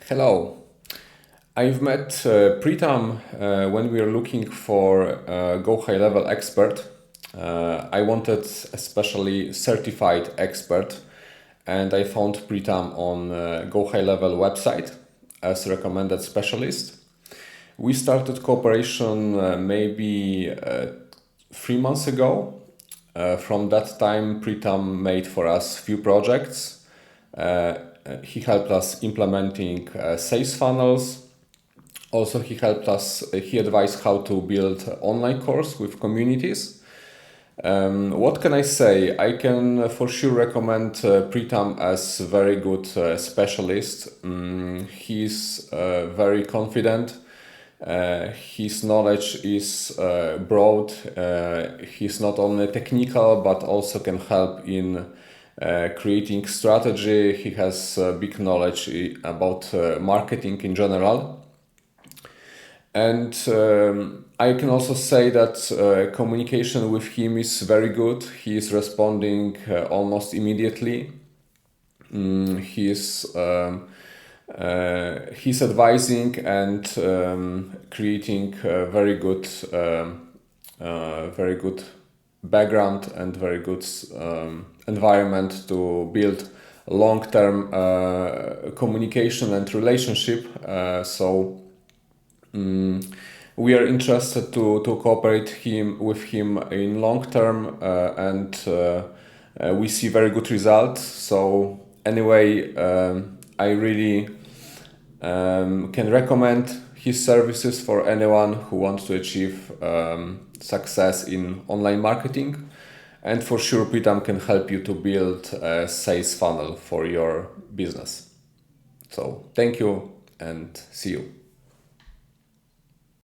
Hello. I've met Pritam when we were looking for a GoHighLevel expert. I wanted especially certified expert, and I found Pritam on GoHighLevel website as recommended specialist. We started cooperation maybe 3 months ago. From that time, Pritam made for us few projects. He helped us implementing sales funnels. Also, he advised how to build online course with communities. What can I say? I can for sure recommend Pritam as very good specialist. He's very confident. His knowledge is broad. He's not only technical but also can help in creating strategy. He has big knowledge about marketing in general. And I can also say that communication with him is very good. He is responding almost immediately. He's advising and creating very good background and very good environment to build long-term communication and relationship. We are interested to cooperate with him in long term, and we see very good results. So anyway, I really can recommend his services for anyone who wants to achieve success in online marketing. And for sure, Pritam can help you to build a sales funnel for your business. So thank you and see you.